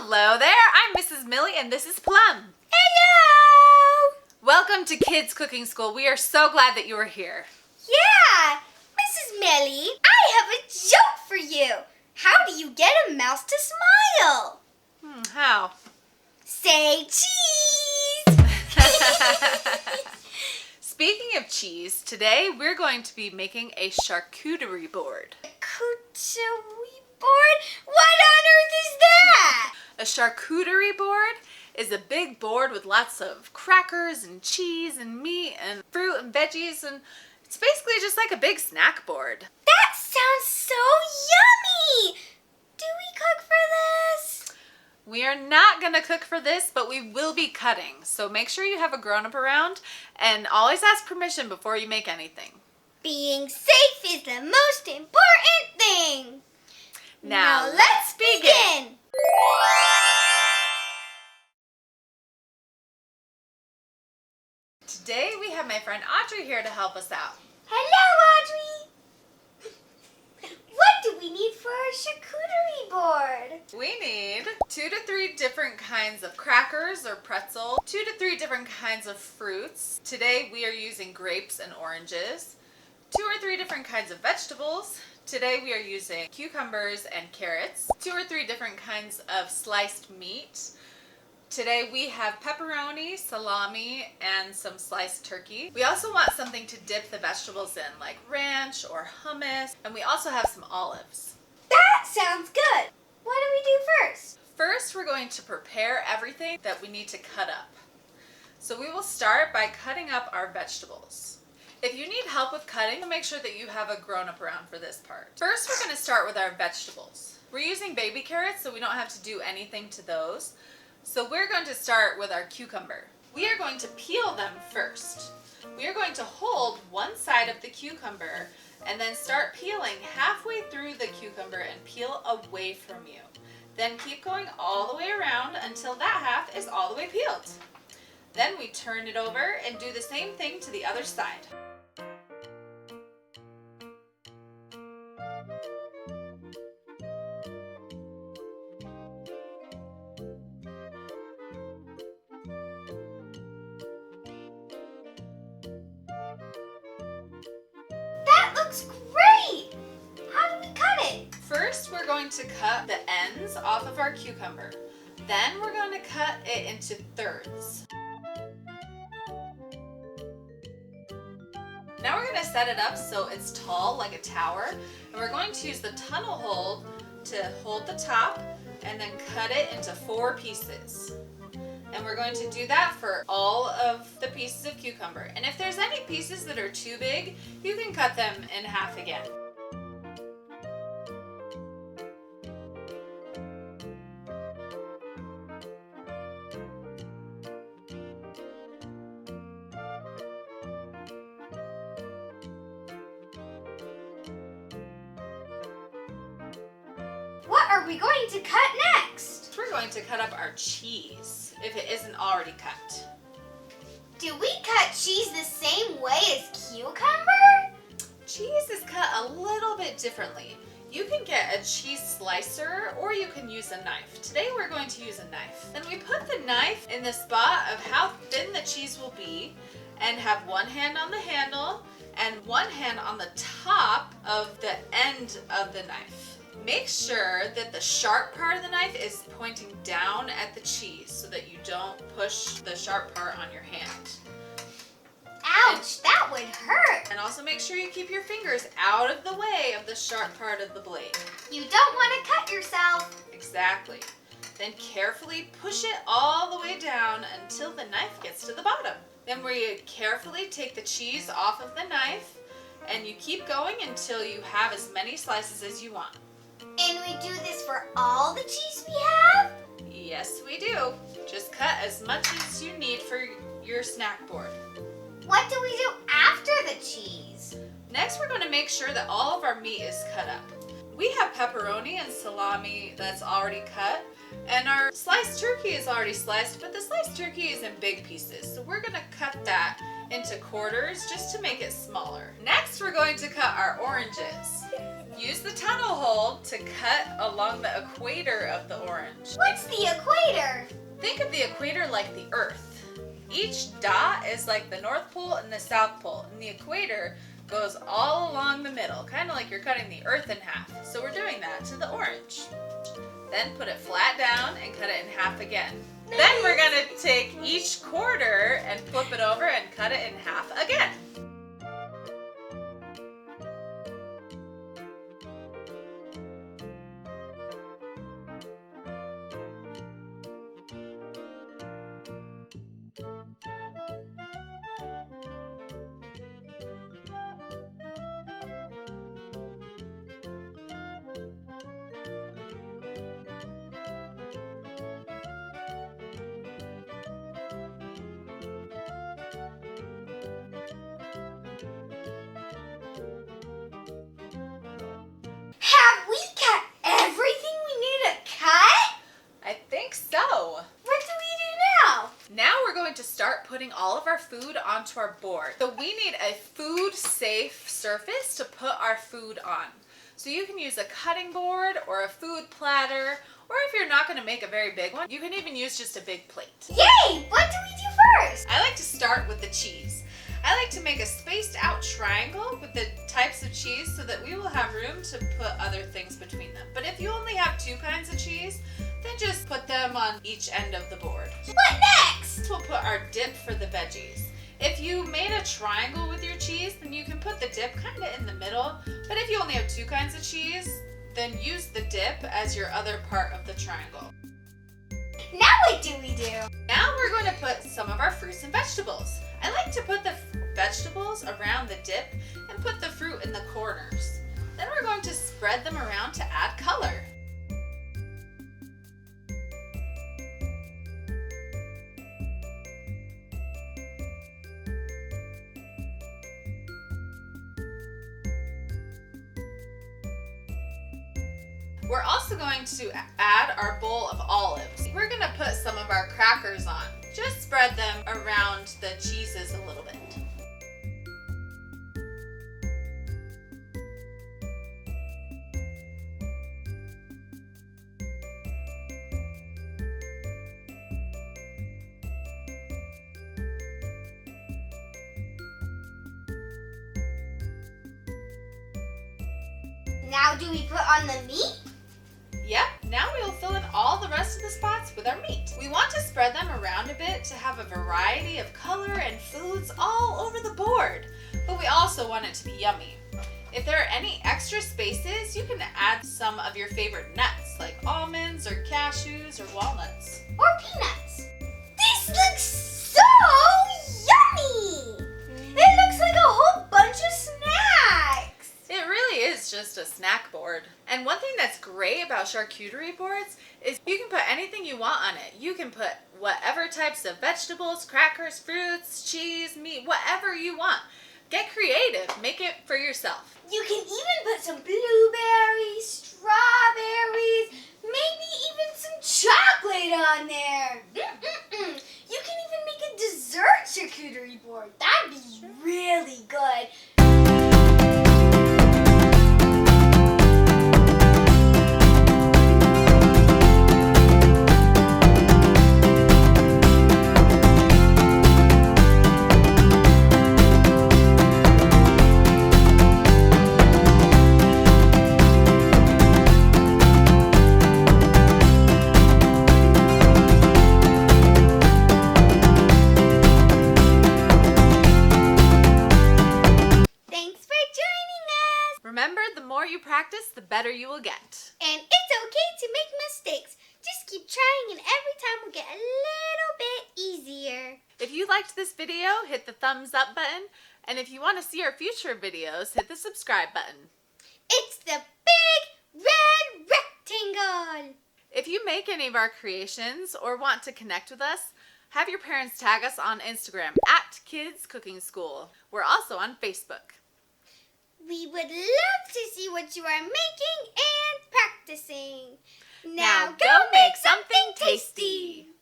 Hello there, I'm Mrs. Millie and this is Plum. Hello! Welcome to Kids Cooking School. We are so glad that you are here. Yeah! Mrs. Millie, I have a joke for you. How do you get a mouse to smile? How? Say cheese! Speaking of cheese, today we're going to be making a charcuterie board. Charcuterie board? What on earth is that? A charcuterie board is a big board with lots of crackers and cheese and meat and fruit and veggies, and it's basically just like a big snack board. That sounds so yummy! Do we cook for this? We are not going to cook for this, but we will be cutting. So make sure you have a grown-up around and always ask permission before you make anything. Being safe is the most important thing. Now let's begin. Today we have my friend Audrey here to help us out. Hello, Audrey! What do we need for our charcuterie board? We need 2 to 3 different kinds of crackers or pretzels, 2 to 3 different kinds of fruits. Today we are using grapes and oranges, 2 or 3 different kinds of vegetables. Today we are using cucumbers and carrots, 2 or 3 different kinds of sliced meat. Today we have pepperoni, salami, and some sliced turkey. We also want something to dip the vegetables in, like ranch or hummus, and we also have some olives. That sounds good. What do we do first? First, we're going to prepare everything that we need to cut up. So we will start by cutting up our vegetables. If you need help with cutting, make sure that you have a grown-up around for this part. First, we're going to start with our vegetables. We're using baby carrots, so we don't have to do anything to those. So we're going to start with our cucumber. We are going to peel them first. We are going to hold one side of the cucumber and then start peeling halfway through the cucumber and peel away from you. Then keep going all the way around until that half is all the way peeled. Then we turn it over and do the same thing to the other side. Looks great! How do we cut it? First, we're going to cut the ends off of our cucumber. Then we're going to cut it into thirds. Now we're going to set it up so it's tall like a tower, and we're going to use the tunnel hold to hold the top and then cut it into 4 pieces. And we're going to do that for all of the pieces of cucumber. And if there's any pieces that are too big, you can cut them in half again. What are we going to cut next? We're going to cut up our cheese, if it isn't already cut. Do we cut cheese the same way as cucumber? Cheese is cut a little bit differently. You can get a cheese slicer or you can use a knife. Today we're going to use a knife. Then we put the knife in the spot of how thin the cheese will be and have one hand on the handle and one hand on the top of the end of the knife. Make sure that the sharp part of the knife is pointing down at the cheese so that you don't push the sharp part on your hand. Ouch, that would hurt. And also make sure you keep your fingers out of the way of the sharp part of the blade. You don't want to cut yourself. Exactly. Then carefully push it all the way down until the knife gets to the bottom. Then we carefully take the cheese off of the knife and you keep going until you have as many slices as you want. And we do this for all the cheese we have? Yes, we do. Just cut as much as you need for your snack board. What do we do after the cheese? Next, we're going to make sure that all of our meat is cut up. We have pepperoni and salami that's already cut, and our sliced turkey is already sliced, but the sliced turkey is in big pieces. So we're going to cut that into quarters just to make it smaller. Next, we're going to cut our oranges. Use the tunnel hole to cut along the equator of the orange. What's the equator? Think of the equator like the Earth. Each dot is like the North Pole and the South Pole, and the equator goes all along the middle, kind of like you're cutting the Earth in half. So we're doing that to the orange. Then put it flat down and cut it in half again. Then we're going to take each quarter and flip it over and cut it in half again. Have we cut everything we need to cut? I think so. What do we do now? Now we're going to start putting all of our food onto our board. So we need a food-safe surface to put our food on. So you can use a cutting board or a food platter, or if you're not going to make a very big one, you can even use just a big plate. Yay! What do we do first? I like to start with the cheese. I like to make a spaced out triangle with the types of cheese so that we will have room to put other things between them. But if you only have 2 kinds of cheese, then just put them on each end of the board. What next? We'll put our dip for the veggies. If you made a triangle with your cheese, then you can put the dip kind of in the middle. But if you only have 2 kinds of cheese, then use the dip as your other part of the triangle. Now what do we do? Now we're going to put some of our fruits and vegetables. I like to put the vegetables around the dip and put the fruit in the corners. Then we're going to spread them around to add color. We're also going to add our bowl of olives. We're going to put some of our crackers on. Just spread them around the cheeses a little bit. Now do we put on the meat? Yep, now we will fill in all the rest of the spots with our meat. We want to spread them around a bit to have a variety of color and foods all over the board, but we also want it to be yummy. If there are any extra spaces, you can add some of your favorite nuts like almonds or cashews or walnuts. Or peanuts? This looks so yummy! It looks like a whole bunch of snacks! It really is just a snack board. And one thing that's great about charcuterie boards is you can put anything you want on it. You can put whatever types of vegetables, crackers, fruits, cheese, meat, whatever you want. Get creative. Make it for yourself. You can even put some blueberries, strawberries, maybe even some chocolate on there. You can even make a dessert charcuterie board. That'd be really good. Remember, the more you practice, the better you will get. And it's okay to make mistakes. Just keep trying and every time will get a little bit easier. If you liked this video, hit the thumbs up button. And if you want to see our future videos, hit the subscribe button. It's the big red rectangle. If you make any of our creations or want to connect with us, have your parents tag us on Instagram @KidsCookingSchool. We're also on Facebook. We would love to see what you are making and practicing. Now go make something tasty.